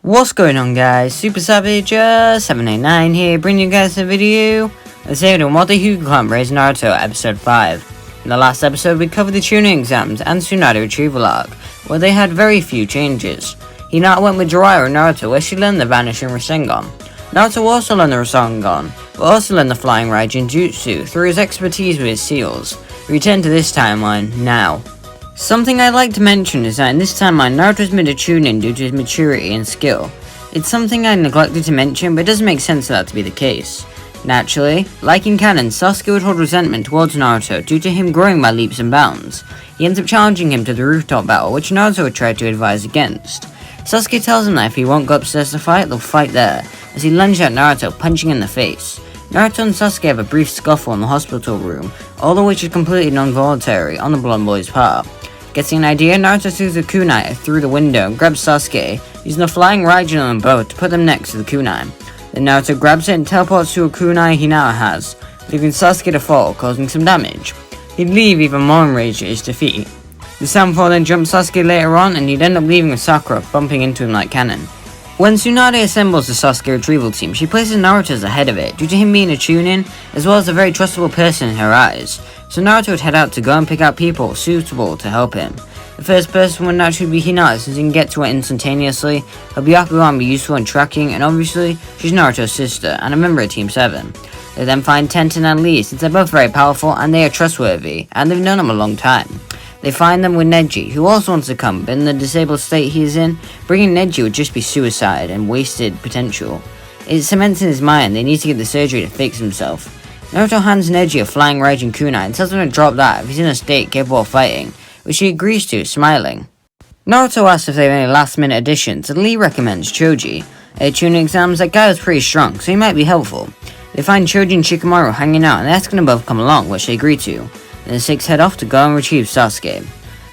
What's going on, guys? Super Savage 789 here, bringing you guys a video. Let's say on what the Hyuga clan raised Naruto episode 5. In the last episode we covered the tuning exams and Tsunade retrieval arc, where they had very few changes. Hinata went with Jiraiya and Naruto, where she learned the vanishing Rasengan. Naruto also learned the Rasengan, but also learned the flying Raijin Jutsu through his expertise with his seals. We return to this timeline now. Something I'd like to mention is that in this timeline, Naruto's made a tune-in due to his maturity and skill. It's something I neglected to mention, but it doesn't make sense for that to be the case. Naturally, like in canon, Sasuke would hold resentment towards Naruto due to him growing by leaps and bounds. He ends up challenging him to the rooftop battle, which Naruto would try to advise against. Sasuke tells him that if he won't go upstairs to fight, they'll fight there, as he lunges at Naruto, punching in the face. Naruto and Sasuke have a brief scuffle in the hospital room, all of which is completely non-voluntary on the blonde boy's part. Getting an idea, Naruto throws the kunai through the window and grabs Sasuke, using the flying Raijin on them both to put them next to the kunai. Then Naruto grabs it and teleports to a kunai he now has, leaving Sasuke to fall, causing some damage. He'd leave even more enraged at his defeat. The Sanford then jumps Sasuke later on, and he'd end up leaving with Sakura bumping into him like cannon. When Tsunade assembles the Sasuke Retrieval Team, she places Naruto as the head of it, due to him being a tune-in, as well as a very trustable person in her eyes. So Naruto would head out to go and pick out people suitable to help him. The first person would naturally be Hinata, since he can get to her instantaneously. Her Byakugan would be useful in tracking, and obviously, she's Naruto's sister, and a member of Team 7. They then find Tenten and Lee, since they're both very powerful, and they are trustworthy, and they've known him a long time. They find them with Neji, who also wants to come, but in the disabled state he is in, bringing Neji would just be suicide and wasted potential. It cements in his mind they need to get the surgery to fix himself. Naruto hands Neji a flying Raijin kunai and tells him to drop that if he's in a state capable of fighting, which he agrees to, smiling. Naruto asks if they have any last minute additions, and Lee recommends Choji. At tuning exams, that guy was pretty strong, so he might be helpful. They find Choji and Shikamaru hanging out and asking them both to come along, which they agree to. Then the six head off to go and retrieve Sasuke.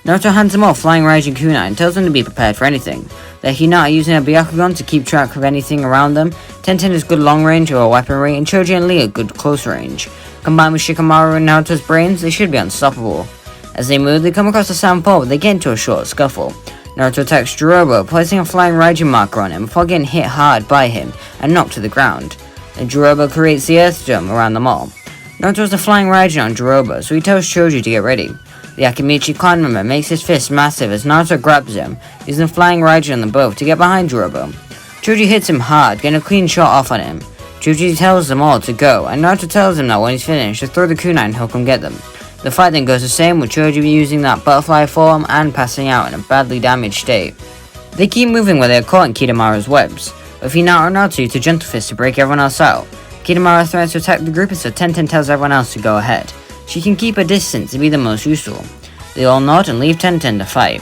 Naruto hands them all flying Raijin kunai and tells them to be prepared for anything. They're Hinata using her Byakugan to keep track of anything around them, Tenten is good long range or weaponry, and Choji and Lee are good close range. Combined with Shikamaru and Naruto's brains, they should be unstoppable. As they move, they come across a Sanford, but they get into a short scuffle. Naruto attacks Jirobo, placing a flying Raijin marker on him before getting hit hard by him and knocked to the ground. Then Jirobo creates the Earth Dome around them all. Naruto has a flying Raijin on Jirobo, so he tells Choji to get ready. The Akimichi clan member makes his fist massive as Naruto grabs him, using the flying Raijin on them both to get behind Jirobo. Choji hits him hard, getting a clean shot off on him. Choji tells them all to go, and Naruto tells him that when he's finished to throw the kunai and he'll come get them. The fight then goes the same, with Choji using that butterfly form and passing out in a badly damaged state. They keep moving where they are caught in Kimimaro webs, but Hinata and Naruto use a gentle fist to break everyone else out. Kimimaro threatens to attack the group, and so Tenten tells everyone else to go ahead. She can keep a distance to be the most useful. They all nod and leave Tenten to fight.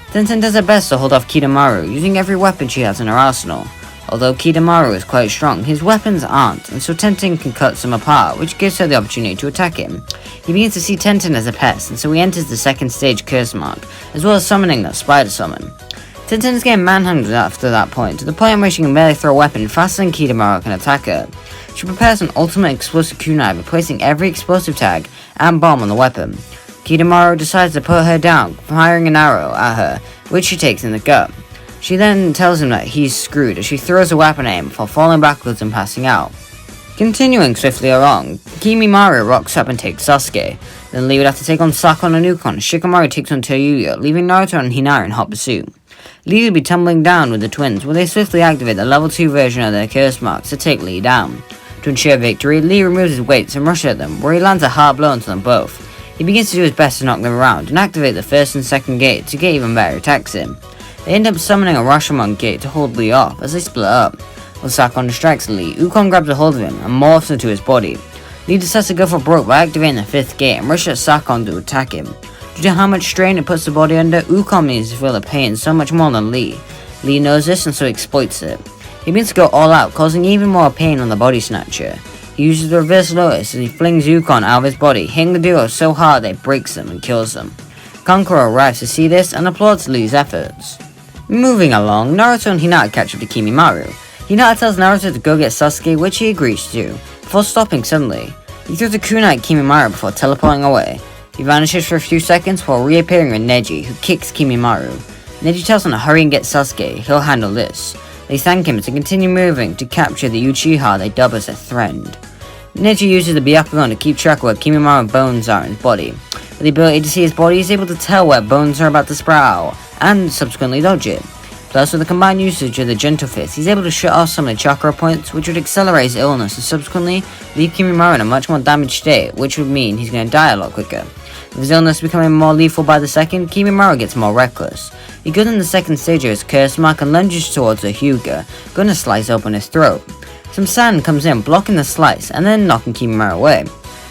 Tenten does her best to hold off Kimimaro, using every weapon she has in her arsenal. Although Kimimaro is quite strong, his weapons aren't, and so Tenten can cut some apart, which gives her the opportunity to attack him. He begins to see Tenten as a pest, and so he enters the second stage curse mark, as well as summoning that spider summon. Tenten is getting manhandled after that point, to the point where she can barely throw a weapon faster than Kimimaro can attack her. She prepares an ultimate explosive kunai by placing every explosive tag and bomb on the weapon. Kimimaro decides to put her down, firing an arrow at her, which she takes in the gut. She then tells him that he's screwed as she throws a weapon at him before falling backwards and passing out. Continuing swiftly along, Kimimaro rocks up and takes Sasuke. Then Lee would have to take on Sakon and Ukon. Shikamaru takes on Hyuga, leaving Naruto and Hinata in hot pursuit. Lee would be tumbling down with the twins, where they swiftly activate the level 2 version of their curse marks to take Lee down. To ensure victory, Lee removes his weights and rushes at them, where he lands a hard blow into them both. He begins to do his best to knock them around and activate the first and second gate to get even better attacks in. They end up summoning a Rashomon gate to hold Lee off as they split up. While Sakon distracts Lee, Ukon grabs a hold of him and morphs into his body. Lee decides to go for broke by activating the 5th gate and rushes at Sakon to attack him. Due to how much strain it puts the body under, Ukon begins to feel the pain so much more than Lee. Lee knows this and so exploits it. He begins to go all out, causing even more pain on the body snatcher. He uses the reverse lotus as he flings Ukon out of his body, hitting the duo so hard that it breaks them and kills them. Kankuro arrives to see this and applauds Lee's efforts. Moving along, Naruto and Hinata catch up to Kimimaro. Hinata tells Naruto to go get Sasuke, which he agrees to. before stopping suddenly. He throws a kunai at Kimimaro before teleporting away. He vanishes for a few seconds while reappearing with Neji, who kicks Kimimaro. Neji tells him to hurry and get Sasuke, he'll handle this. They thank him to continue moving to capture the Uchiha they dub as a friend. Neji uses the Byakugan to keep track of where Kimimaro bones are in his body. With the ability to see his body, he's able to tell where bones are about to sprout, and subsequently dodge it. Plus, with the combined usage of the Gentle Fist, he's able to shut off some of the chakra points, which would accelerate his illness and subsequently leave Kimimaro in a much more damaged state, which would mean he's going to die a lot quicker. With his illness becoming more lethal by the second, Kimimaro gets more reckless. He goes in the second stage of his curse mark and lunges towards a Hyuga, going to slice open his throat. Some sand comes in, blocking the slice, and then knocking Kimimaro away.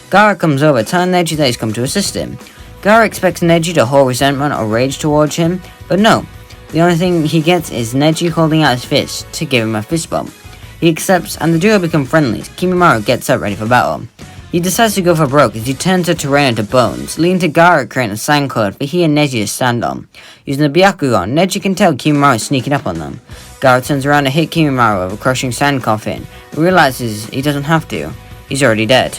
Gaara comes over, telling Neji that he's come to assist him. Gaara expects Neji to hold resentment or rage towards him, but no. The only thing he gets is Neji holding out his fist to give him a fist bump. He accepts, and the duo become friendly as Kimimaro gets up ready for battle. He decides to go for broke as he turns the terrain into bones, leading to Gaara creating a sand cloud for he and Neji to stand on. Using the Byakugan, Neji can tell Kimimaro is sneaking up on them. Gaara turns around to hit Kimimaro with a crushing sand coffin, and realizes he doesn't have to. He's already dead.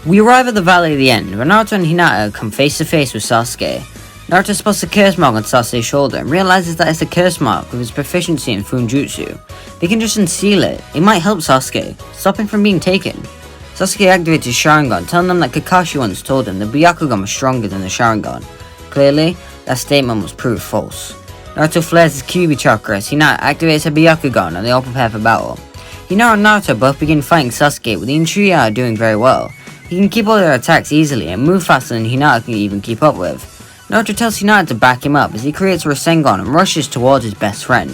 We arrive at the Valley of the End, where Naruto and Hinata come face to face with Sasuke. Naruto spots a curse mark on Sasuke's shoulder and realizes that it's a curse mark of his proficiency in Funjutsu. If he can just unseal it, it might help Sasuke, stop him from being taken. Sasuke activates his Sharingan, telling them that Kakashi once told him the Byakugan was stronger than the Sharingan. Clearly, that statement was proved false. Naruto flares his Kyuubi chakra as Hinata activates her Byakugan and they all prepare for battle. Hinata and Naruto both begin fighting Sasuke, with the Uchiha doing very well. He can keep all their attacks easily and move faster than Hinata can even keep up with. Naruto tells Hinata to back him up as he creates a Rasengan and rushes towards his best friend.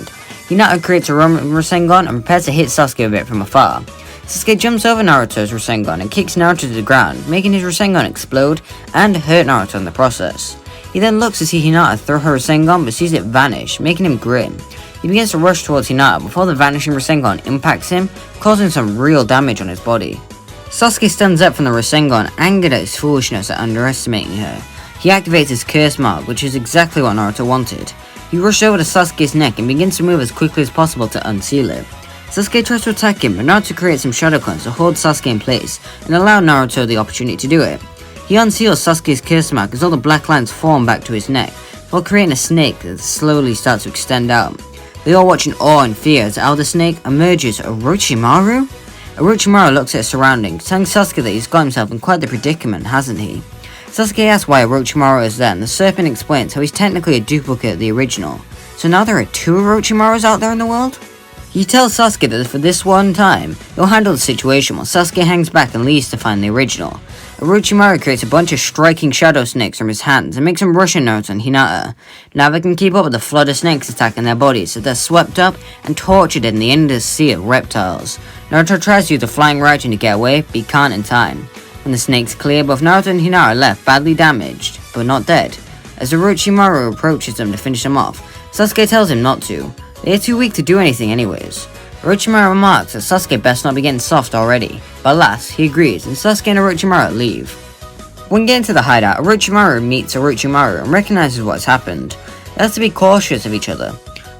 Hinata creates a Rasengan and prepares to hit Sasuke with it from afar. Sasuke jumps over Naruto's Rasengan and kicks Naruto to the ground, making his Rasengan explode and hurt Naruto in the process. He then looks to see Hinata throw her Rasengan but sees it vanish, making him grin. He begins to rush towards Hinata before the vanishing Rasengan impacts him, causing some real damage on his body. Sasuke stands up from the Rasengan, angered at his foolishness at underestimating her. He activates his curse mark, which is exactly what Naruto wanted. He rushes over to Sasuke's neck and begins to move as quickly as possible to unseal it. Sasuke tries to attack him, but Naruto creates some shadow clones to hold Sasuke in place and allow Naruto the opportunity to do it. He unseals Sasuke's curse mark as all the black lines form back to his neck, while creating a snake that slowly starts to extend out. They all watch in awe and fear as out of the snake emerges Orochimaru? Orochimaru looks at his surroundings, telling Sasuke that he's got himself in quite the predicament, hasn't he? Sasuke asks why Orochimaru is there, and the serpent explains how he's technically a duplicate of the original. So now there are two Orochimarus out there in the world? He tells Sasuke that for this one time, he'll handle the situation while Sasuke hangs back and leaves to find the original. Orochimaru creates a bunch of striking shadow snakes from his hands and makes them rush in Naruto and Hinata. Now they can keep up with the flood of snakes attacking their bodies, so they're swept up and tortured in the endless sea of reptiles. Naruto tries to use the flying Raijin to get away, but he can't in time. When the snakes clear, both Naruto and Hinata are left badly damaged, but not dead. As Orochimaru approaches them to finish them off, Sasuke tells him not to. They are too weak to do anything anyways. Orochimaru remarks that Sasuke best not be getting soft already, but alas, he agrees and Sasuke and Orochimaru leave. When getting to the hideout, Orochimaru meets Orochimaru and recognizes what's happened. They have to be cautious of each other.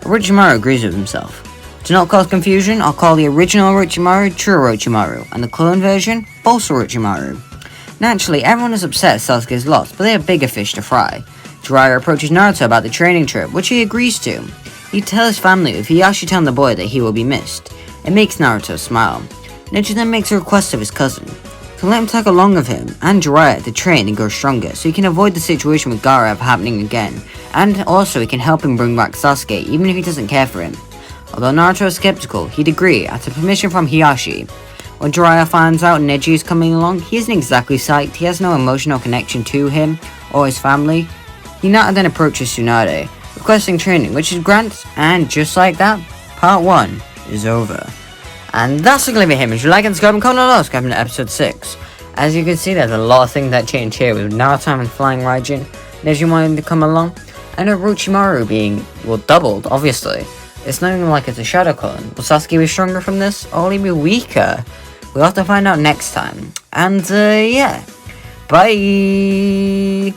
Orochimaru agrees with himself. To not cause confusion, I'll call the original Orochimaru True Orochimaru, and the clone version False Orochimaru. Naturally, everyone is upset Sasuke's lost, but they have bigger fish to fry. Jiraiya approaches Naruto about the training trip, which he agrees to. He tells his family if he actually tells the boy that he will be missed. It makes Naruto smile. Neji then makes a request of his cousin to let him tag along with him and Jiraiya to train and grow stronger so he can avoid the situation with Gaara happening again, and also he can help him bring back Sasuke even if he doesn't care for him. Although Naruto is skeptical, he'd agree after permission from Hiyashi. When Jiraiya finds out Neji is coming along, he isn't exactly psyched, he has no emotional connection to him or his family. Hinata then approaches Tsunade, requesting training, which is granted, and just like that, part 1 is over. And that's going to leave it here. If you like and subscribe and comment below, subscribe to episode 6. As you can see, there's a lot of things that change here with Naruto and Flying Raijin, Neji wanting to come along, and Orochimaru being, well, doubled, obviously. It's not even like it's a shadow clone. Will Sasuke be stronger from this, or will he be weaker? We'll have to find out next time. And, yeah. Bye!